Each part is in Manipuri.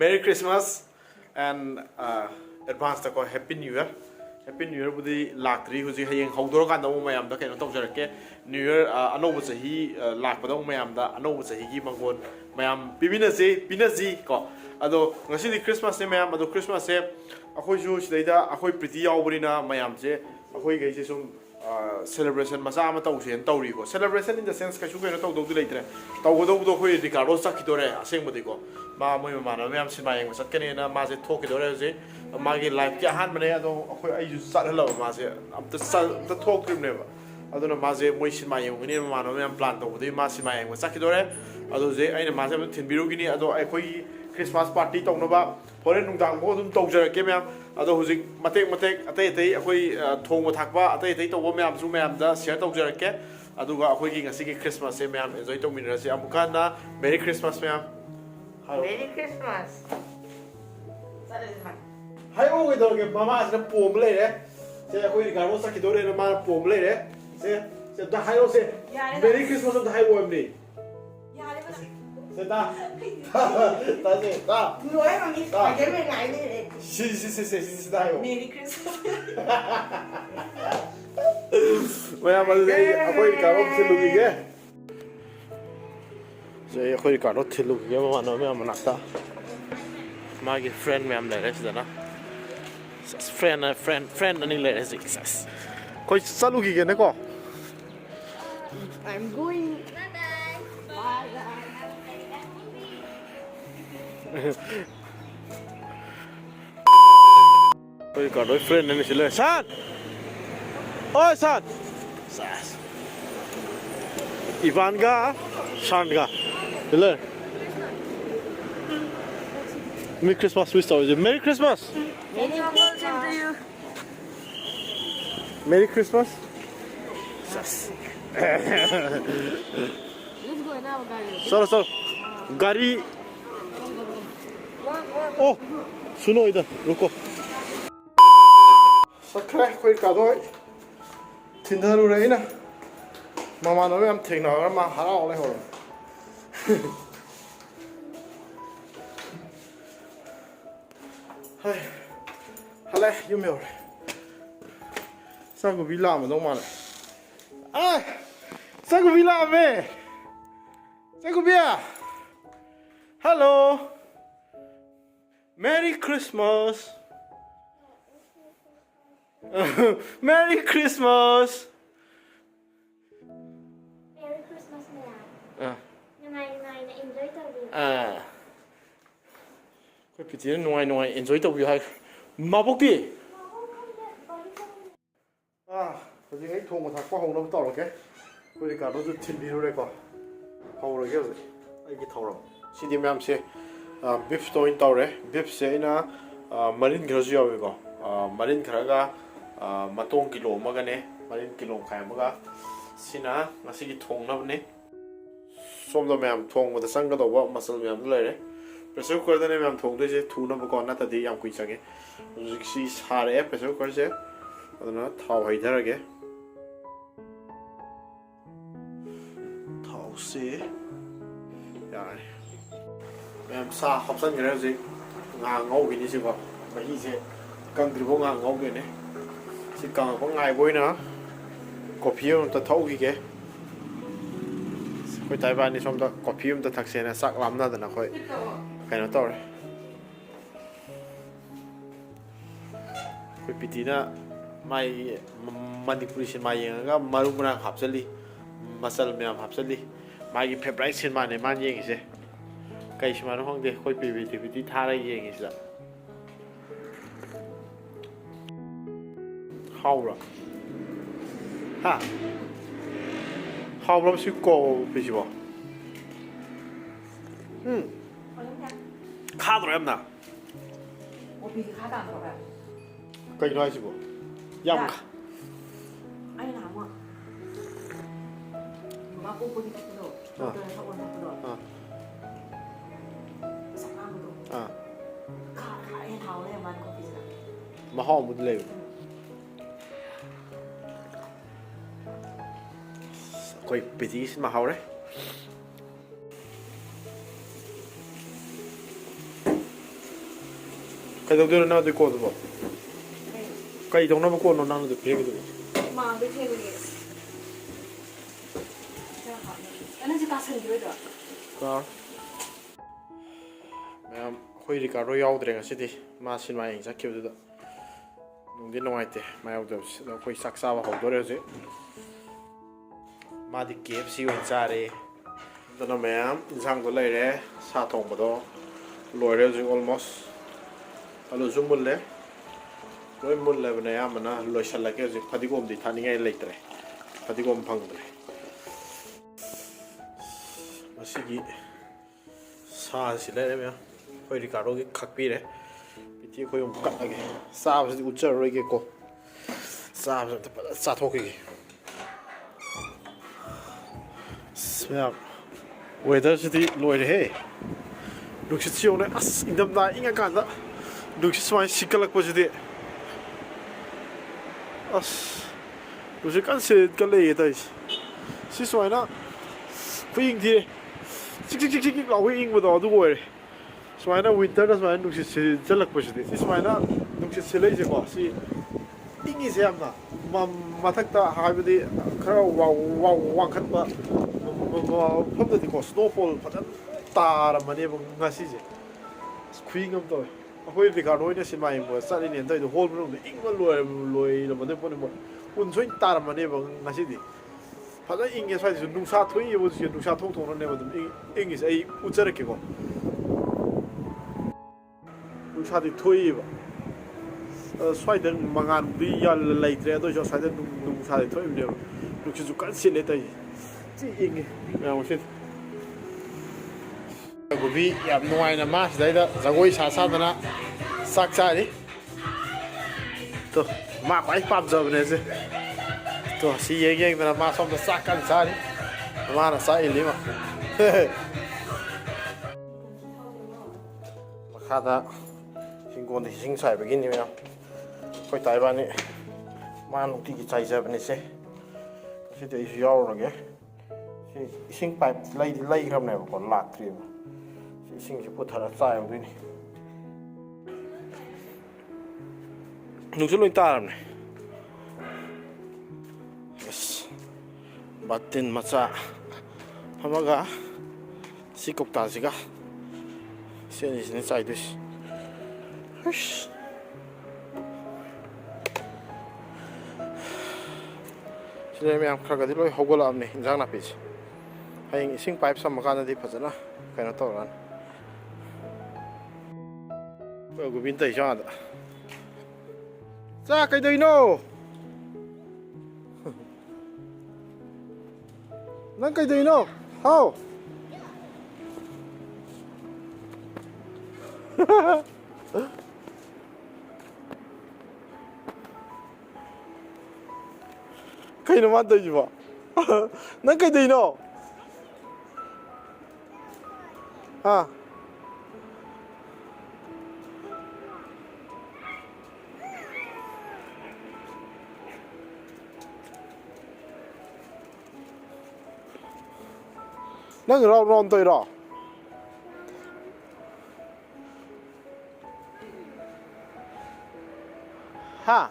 Merry Christmas and advance the Happy New Year. Happy New Year budi laktri huji hayeng hawdor kan daw mayam da kaino tawjarake New Year anobu sahi lakpadaw mayam da anobu sahi gi mangon mayam pinasi ko ado ngasi di Christmas ne mayam ado Christmas se akhoi ju sidaida akhoi priti yawbrina mayam je akhoi gai se sum celebration masa ama tawsen tawri ko celebration in the sense ka shugo no taw du leitre taw go do khoi Ricardo sakidore aseng budi ko ma moi mana mayam sinma yeng sakane na ma je thokidore je magi life ki ahan mane ado akhoi ai ju sathalo ma je am ta thok trim ne ba ado na ma je moi sinma yeng ni ma no mayam plan taw budi ma sinma yeng sakidore ado je ai na ma je thinbiru gini ado akhoi Christmas party taw no ba foreign nungdang mo dum taw jarake mayam ado huzik matek atai akhoi thong thakba atai taw mayam su mayam da share taw jarake aduga akhoi gi ngasi gi Christmas se mayam enjoy taw minra se amukana Merry Christmas mayam Merry Christmas. Hai ô cái đồ cái mama sẽ pom lên đấy, sẽ có cái gạo sắc cái đồ này nó mà pom lên đấy, sẽ ta hai ô sẽ Merry Christmas ta hai ô em đi, sẽ ta sẽ ta Nói mà mình phải cái mình lại đi. sẽ ta hai ô. Merry Christmas. Mày mà cái cái gạo sẽ lùi cái, sẽ cái gạo sẽ lùi cái mà nó mà nát ta, mà cái friend mày làm đấy chứ đó. Friend ani le success koi salu ki ne ko I'm going. koi ka doi friend ani sile san oi san sas Ivan ga san ga le Merry Christmas wish to you. Merry Christmas. Merry Christmas. Yes. Let's go now, guys. Sir. Gari. Oh, सुनो इधर रुको सकरे कोई कादोय थिंदरु रही ना मामा नो हम थेंग ना मा हरा ओले हो हाय हले युमेओ सागु विला म दो माले आ सागु विला मे सागु बिया hello Merry Christmas. Merry Christmas. Merry Christmas mẹ. Ngày enjoy tàu đi. Cái bị nói enjoy tàu đi hay mà bốc đi. Cái gì ấy thùng một thằng qua hồng nó tàu rồi cái. Cái cả nó just thiên đi rồi coi. Hồng rồi cái gì? Cái thầu rồi. Xin đi em xem. Beef stoin tàu đấy, beef sẽ na marin cái gì vậy cô? Marin cái cái matong kilo mà cái này, marin kilo khai mà cái, xin na, ngã sĩ cái thùng nào này, xóm đó mày thùng mà ta sang cái đầu vợ masal mày làm đấy, pressure cooker đó mày thùng đấy chứ thu nó còn nát thì làm quý cái, rồi cái xả đấy pressure cooker chứ, đó nó tháo hay thế cái, tháo xí, rồi. Em sa học sinh cái gì ngầu cái gì vậy mà hi sẽ cần thì cũng ngầu cái này chỉ cần có ngày vui nữa coffee ta thâu cái coi tại bạn đi xong đó coffee ta thật sự là sắc lắm đó là coi cái nó to rồi coi piti na mai manipulation mai yang cái maru mana hấp dẫn đi masal mềm hấp dẫn đi mai cái favorite xin mà này man gì cái cái gì mà nó không để khôi PPT tha ra gì vậy sao? Hao rồi, ha? Hao lắm xíu cổ phải gì vậy? Khá rồi em nào? Cái nói gì vậy? Yam. Anh làm ạ. Mà cô đi cái đồ. Tôi không còn cái đồ. Khải tháo lên mà có gì đâu. Mà họ muốn lều. Quay bị gì mà họ đấy. ꯀꯩꯗꯧꯗꯣꯏꯅꯣ ꯅꯪ ꯑꯗꯨꯏ ꯀꯣꯟꯗꯨꯕꯣ ꯀꯩꯗꯧꯅꯕ ꯀꯣꯟꯅꯣ ꯅꯪ ꯑꯗꯨ ꯐꯦꯡꯉꯤꯗꯨꯕꯣ ꯃꯥꯡꯗ ꯊꯦꯡꯕꯒꯤ ꯅꯪꯁꯦ ꯇꯥꯁꯟꯈꯤꯔꯣꯏꯗ꯭ꯔꯣ ꯃꯌꯥꯝ ꯑꯩꯈꯣꯏ ꯔꯤꯀꯥꯔꯗꯣ ꯌꯥꯎꯗ꯭ꯔꯦ ꯉꯁꯤꯗꯤ ꯃꯥ ꯁꯤꯅꯦꯃꯥ ꯌꯦꯡ ꯆꯠꯈꯤꯕꯗꯨꯗ ꯅꯨꯡꯗꯤ ꯅꯨꯡꯉꯥꯏꯇꯦ ꯃꯥ ꯌꯥꯎꯗꯕꯁꯦ ꯑꯗꯣ ꯑꯩꯈꯣꯏ ꯆꯥꯛ ꯆꯥꯕ ꯍꯧꯗꯣꯔꯦ ꯍꯧꯖꯤꯛ ꯃꯥꯗꯤ KFC ꯑꯣꯏꯅ ꯆꯥꯔꯦ ꯑꯗꯨꯅ ꯃꯌꯥꯝ ꯏꯟꯁꯥꯡꯗꯣ ꯂꯩꯔꯦ ꯁꯥ ꯊꯣꯡꯕꯗꯣ ꯂꯣꯏꯔꯦ ꯍꯧꯖꯤꯛ ꯑꯣꯜꯃꯣꯁ ꯑꯂꯨꯁꯨ ꯃꯨꯜꯂꯦ ꯂꯣꯏ ꯃꯨꯜꯂꯕꯅꯦ ꯑꯌꯥꯝꯕꯅ ꯂꯣꯏꯁꯤꯜꯂꯒꯦ ꯍꯧꯖꯤꯛ ꯐꯗꯤꯒꯣꯝꯗꯤ ꯊꯥꯅꯤꯡꯉꯥꯏ ꯂꯩꯇ꯭ꯔꯦ ꯐꯗꯤꯒꯣꯝ ꯐꯪꯗ꯭ꯔꯦ ꯃꯁꯤꯒꯤ ꯁꯥꯁꯤ ꯂꯩꯔꯦ ꯃꯌꯥꯝ ꯑꯩꯈꯣꯏ ꯔꯤꯀꯥꯔꯗꯣꯒꯤ ꯈꯥꯛꯄꯤꯔꯦ ꯄꯤꯇꯤ ꯑꯩꯈꯣꯏ ꯑꯃꯨꯛ ꯀꯠꯂꯒꯦ ꯆꯥꯕꯁꯤꯗꯤ ꯎꯠꯆꯔꯔꯣꯏꯒꯦꯀꯣ ꯆꯥꯕꯁꯤ ꯑꯝꯇ ꯐꯖꯅ ꯆꯥꯊꯣꯛꯈꯤꯒꯦ ꯃꯌꯥꯝ ꯋꯦꯗꯔꯁꯤꯗꯤ ꯂꯣꯏꯔꯦꯍꯦ ꯅꯨꯡꯁꯤꯠꯁꯤ ꯌꯧꯅ ꯑꯁ ꯏꯪꯊꯝꯊꯥ ꯏꯪꯉꯀꯥꯟꯗ ꯅꯨꯡꯁꯤꯠ ꯁꯨꯃꯥꯏꯅ ꯁꯤꯠꯀꯠꯂꯛꯄꯁꯤꯗꯤ ꯑꯁ ꯅꯨꯡꯁꯤꯠ ꯀꯟꯅ ꯁꯤꯠꯀꯠꯂꯛꯑꯦ ꯇꯧꯔꯤꯁꯦ ꯁꯤ ꯁꯨꯃꯥꯏꯅ ꯈꯨꯏꯪ ꯊꯤꯔꯦ ꯆꯤꯛ ꯆꯤꯛ ꯆꯤꯛ ꯆꯤꯛ ꯂꯥꯎꯕ ꯏꯪꯕꯗꯣ ꯑꯗꯨ ꯑꯣꯏꯔꯦ ꯁꯨꯃꯥꯏꯅ ꯋꯤꯟꯇꯔꯗ ꯁꯨꯃꯥꯏꯅ ꯅꯨꯡꯁꯤꯠ ꯁꯤꯠꯂꯛꯄꯁꯤꯗꯤ ꯁꯤ ꯁꯨꯃꯥꯏꯅ ꯅꯨꯡꯁꯤꯠ ꯁꯤꯠꯂꯛꯏꯁꯦꯀꯣ ꯁꯤ ꯏꯪꯉꯤꯁꯦ ꯌꯥꯝꯅ ꯃꯊꯛꯇ ꯍꯥꯏꯕꯗꯤ ꯈꯔ ꯋꯥꯡꯈꯠꯄ ꯃꯐꯝꯗꯗꯤꯀꯣ ꯁ꯭ꯅꯣꯐꯣꯜ ꯐꯖꯅ ꯇꯥꯔꯝꯃꯅꯦꯕ ꯉꯁꯤꯁꯦ ꯈꯨꯏꯪ ꯑꯃ ꯇꯧꯋꯦ ꯑꯩꯈꯣꯏ ꯔꯤꯀꯥꯔꯗꯣ ꯑꯣꯏꯅ ꯁꯤꯅꯦꯃꯥ ꯌꯦꯡꯕ ꯆꯠꯂꯤꯅꯦꯅ ꯇꯧꯔꯤꯗꯣ ꯍꯣꯜ ꯃꯅꯨꯡꯗ ꯏꯪꯕ ꯂꯣꯏꯔꯝꯃꯗꯣꯏ ꯄꯣꯠꯅꯤ ꯎꯟ ꯁꯣꯏꯅ ꯇꯥꯔꯝꯃꯅꯦꯕ ꯉꯁꯤꯗꯤ ꯐꯖꯅ ꯏꯪꯉꯦ ꯁ꯭ꯋꯥꯏꯗꯁꯨ ꯅꯨꯡꯁꯥ ꯊꯣꯛꯏꯕ ꯍꯧꯖꯤꯛꯁꯦ ꯅꯨꯡꯁꯥ ꯊꯣꯛꯅꯅꯦꯕ ꯑꯗꯨꯝ ꯏꯪꯉꯤꯁꯦ ꯑꯩ ꯎꯠꯆꯔꯛꯀꯦꯀꯣ ꯅꯨꯡꯁꯥꯗꯤ ꯊꯣꯛꯏꯕ ꯁ꯭ꯋꯥꯏꯗ ꯃꯉꯥꯟꯕꯨꯗꯤ ꯂꯩꯇ꯭ꯔꯦ ꯑꯗꯨ ꯑꯣꯏꯔꯁꯨ ꯁ꯭ꯋꯥꯏꯗ ꯅꯨꯡꯁꯥꯗꯤ ꯊꯣꯛꯏꯕꯅꯦꯕ ꯅꯨꯡꯁꯤꯠꯁꯨ ꯀꯟꯅ ꯁꯤꯠꯂꯦ ꯇꯧꯔꯤꯁꯦ ꯁꯤ ꯏꯪꯉꯦ ꯃꯌꯥꯝ ꯉꯁꯤꯗꯤ ꯒꯨꯕꯤ ꯌꯥꯝ ꯅꯨꯡꯉꯥꯏꯅ ꯃꯥ ꯁꯤꯗꯩꯗ ꯖꯒꯣꯏ ꯁꯥꯗꯅ ꯆꯥꯛ ꯆꯥꯔꯤ ꯇꯣ ꯃꯥ ꯈ꯭ꯋꯥꯏ ꯄꯥꯝꯖꯕꯅꯦ ꯁꯦ ꯇꯣ ꯁꯤ ꯌꯦꯡꯗꯅ ꯃꯥ ꯁꯣꯝꯗ ꯆꯥꯛ ꯀꯟꯅ ꯆꯥꯔꯤ ꯃꯥꯅ ꯆꯥꯛ ꯏꯜꯂꯤ ꯃꯥ ꯃꯈꯥꯗ ꯍꯤꯡꯒꯣꯜꯗ ꯏꯁꯤꯡ ꯆꯥꯏꯕꯒꯤꯅꯤ ꯃꯌꯥꯝ ꯑꯩꯈꯣꯏ ꯇꯥꯏꯕꯥꯅꯤ ꯃꯥ ꯅꯨꯡꯇꯤꯒꯤ ꯆꯥꯏꯖꯕꯅꯤꯁꯦ ꯉꯁꯤꯗꯤ ꯑꯩꯁꯨ ꯌꯥꯎꯔꯨꯔꯒꯦ ꯁꯤ ꯏꯁꯤꯡ ꯄꯥꯏꯞ ꯂꯩꯈ꯭ꯔꯕꯅꯦꯕꯀꯣ ꯂꯥꯛꯇ꯭ꯔꯤꯕ ꯁꯤ ꯏꯁꯤꯡꯁꯤ ꯄꯨꯊꯔ ꯆꯥꯏꯔꯗꯣꯏꯅꯤ ꯅꯨꯡꯁꯨ ꯂꯣꯏ ꯇꯥꯔꯕꯅꯦ ꯑꯁ ꯕꯥꯇꯤꯟ ꯃꯆꯥ ꯑꯃꯒ ꯁꯤ ꯀꯧꯇꯥꯁꯤꯒ ꯁꯤ ꯑꯅꯤꯁꯤꯅ ꯆꯥꯏꯗꯣꯏꯁꯤ ꯁꯤꯗ ꯃꯌꯥꯝ ꯈꯔꯒꯗꯤ ꯂꯣꯏ ꯍꯧꯒꯠꯂꯛꯑꯕꯅꯦ ꯏꯟꯖꯥꯡ ꯅꯥꯄꯤꯁꯦ ꯍꯌꯦꯡ ꯏꯁꯤꯡ ꯄꯥꯏꯞ ꯁꯝꯃꯀꯥꯟꯗꯗꯤ ꯐꯖꯅ ꯀꯩꯅꯣ ꯇꯧꯔꯛꯑꯅꯤ ꯑꯩꯈꯣꯏ ꯒꯣꯕꯤꯟ ꯇꯧꯔꯤꯁꯦ ꯑꯥꯗ ꯆꯥ ꯀꯩꯗꯧꯔꯤꯅꯣ ꯅꯪ ꯀꯩꯗꯧꯔꯤꯅꯣ ꯍꯥꯎ ꯀꯩꯅꯣ ꯃꯥꯅ ꯇꯧꯔꯤꯁꯤꯕꯣ ꯅꯪ ꯀꯩꯗꯧꯔꯤꯅꯣ ꯍꯥ ꯅꯪ ꯔꯥꯎꯟ ꯇꯧꯔꯤꯔꯣ ꯍꯥ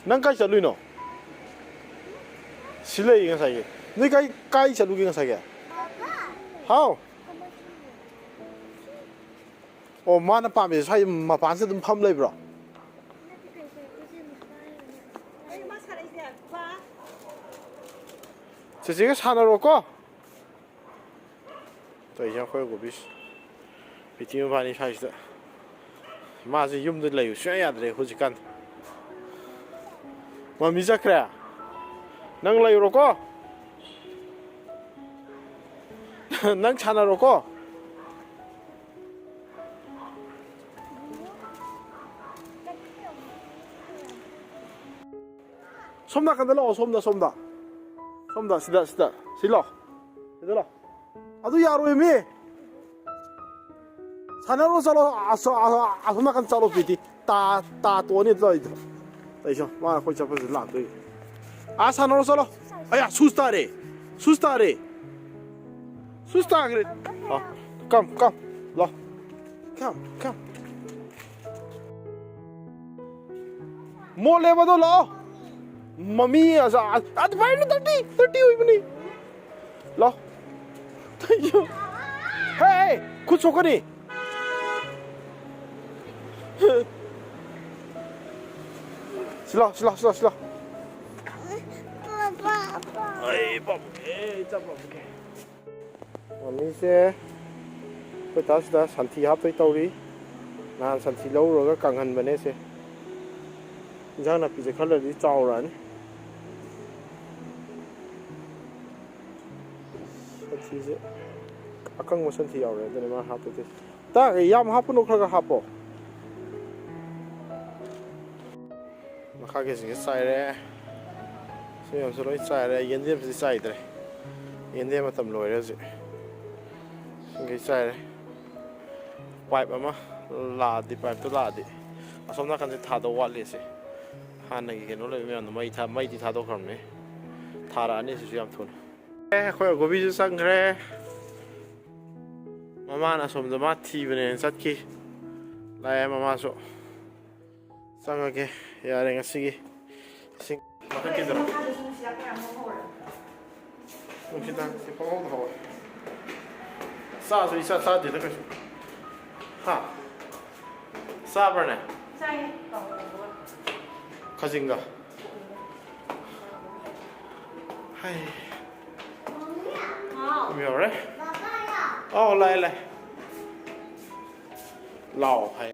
ꯅꯪ ꯀꯥꯏ ꯆꯠꯂꯨꯏꯅꯣ ꯁꯤ ꯂꯩ ꯉꯁꯥꯏꯒꯤ ꯅꯣꯏ ꯀꯥꯏ ꯆꯠꯂꯨꯒꯦ ꯉꯁꯥꯏꯒꯤ ꯍꯥꯎ ꯑꯣ ꯃꯥꯅ ꯄꯥꯝꯃꯤꯁꯦ ꯁ꯭ꯋꯥꯏ ꯃꯄꯥꯟꯁꯤꯗ ꯑꯗꯨꯝ ꯐꯝ ꯂꯩꯕ꯭ꯔꯣ ꯆꯦꯆꯦꯒ ꯁꯥꯟꯅꯔꯣꯀꯣ ꯇꯧꯔꯤꯁꯦ ꯑꯩꯈꯣꯏ ꯒꯣꯕꯤꯁ ꯄꯤꯇꯤ ꯃꯕꯥꯅꯤ ꯁ꯭ꯋꯥꯏꯁꯤꯗ ꯃꯥꯁꯦ ꯌꯨꯝꯗ ꯂꯩꯕ ꯁꯨꯡꯌꯥ ꯌꯥꯗ꯭ꯔꯦ ꯍꯧꯖꯤꯛꯀꯥꯟ ꯃꯃꯤ ꯆꯠꯈ꯭ꯔꯦ ꯅꯪ ꯂꯩꯔꯣꯀꯣ ꯅꯪ ꯁꯥꯟꯅꯔꯣꯀꯣ ꯁꯣꯝ ꯅꯥꯀꯟꯗ ꯂꯥꯛꯑꯣ ꯁꯣꯝꯗ ꯁꯤꯗ ꯁꯤ ꯂꯥꯛꯑꯣ ꯁꯤꯗ ꯂꯥꯛꯑꯣ ꯑꯗꯨ ꯌꯥꯔꯣꯏ ꯃꯤ ꯁꯥꯟꯅꯔꯣ ꯆꯠꯂꯣ ꯑꯁꯣꯝ ꯅꯥꯀꯟ ꯆꯠꯂꯣ ꯄꯤꯇꯤ ꯇꯣꯛꯑꯅꯤ ꯇꯧꯔꯤꯗꯣ ꯇꯧꯔꯤꯁꯣ ꯃꯥ ꯑꯩꯈꯣꯏ ꯆꯠꯄꯁꯤꯗ ꯂꯥꯛꯇꯣꯏ ꯁꯥꯟꯅꯔꯣ ꯆꯠꯂꯣ ꯑꯌꯥ ꯁꯨꯁ ꯇꯥꯔꯦ sus tagre come lo come mole bado lo mami asa at fine 30 hui bani lo tayo hey kuch hokani sila ay bab chap bab mami se petas da santhi hap toi tauri nan santhi lo ro ga kanghan bane se jang na pi je khala di chaw ran santhi se akang mo santhi yaw re dane ma hap te ta yam hap no kha ga hapo ma kha ge se sai re se yam so loi sai re yen dem se sai tre yen dem ma tam loi re se ngai sai re pipe ama la di pipe to la di asom na kan se tha do wa le se han na ge no le me mai di tha do kham ne thara ani se yam thun khoi go bi sang re mama na som da ma thi bene sat ki la ya mama so sang ge ya re nga sigi sing ma ka ki da mo ki da se pa ho ho sa so isa sa de da ka ha sa ba ne Sai. 가진가 하이 미워래 라이 라오 하이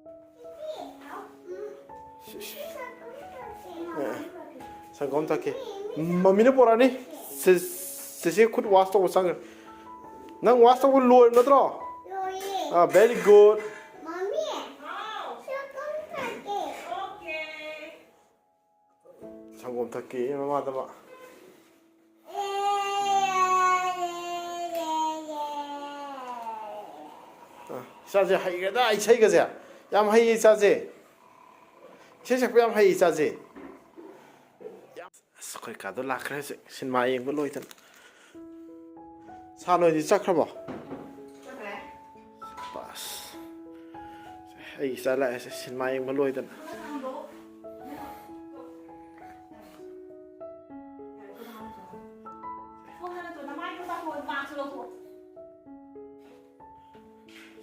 상검 타케 머미네 보라니 세세 굿 와스토 상을 난 와스토 로이 너더라 아 very good 상검 타케 마마다 봐 사제 하이가다 이 차이가자 얌 하이 사제 세색 얌 하이 사제 스코이 가도 라크레스 신마이 잉고 로이탄 사노이 짝크라봐 바스 하이 살라 신마이 잉고 로이탄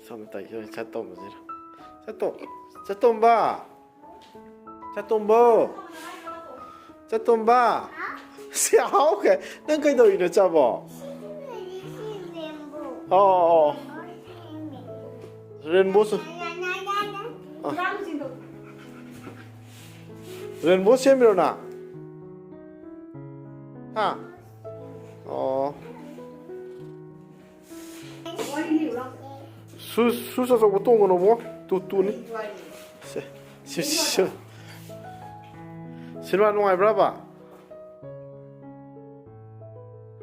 something yo chatom zira chatom ba sao ke nang kai doi no cha bo oh rainbow su rainbow semiro na ha oh susa so botong no mo tu ni se Silva não é brava?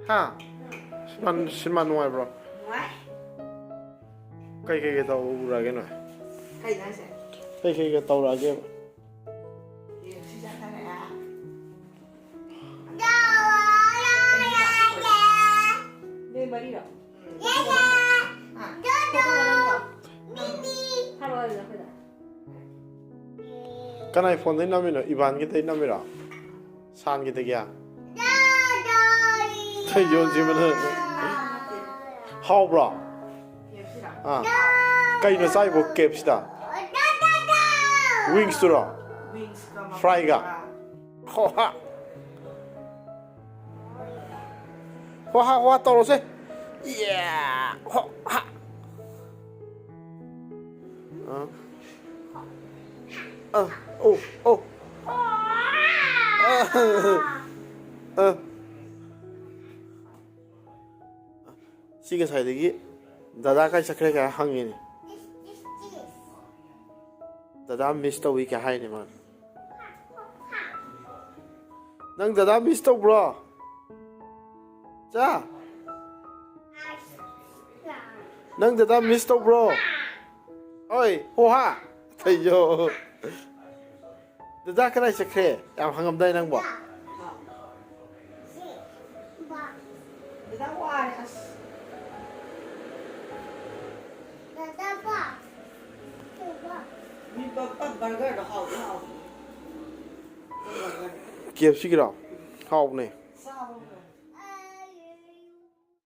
Ha? Silva não é brava? Não é? Que tá o rage não é? Cái gì sẽ? Que tá o rage? Đây mà đi đâu? Kan iPhone dai namino Ivan ki dai namira san ki dai ya thai yon ji mana how bro ah kai no sai bo kep sta wings to fry ga ho ha to lo se yeah ho ha oh 시계 사야 되기 다다까지 sakre가 항이네 다다 미스터 위게 하이네 만 난 다다 미스터 브로 자 난 다다 미스터 브로 어이 호하 타요 다다 그래 sakre 양 황금 다이 난 봐 มีเบอร์เกอร์เราเข้าที่เอา KFC กี่ดอกเข้าเนี่ย เศร้า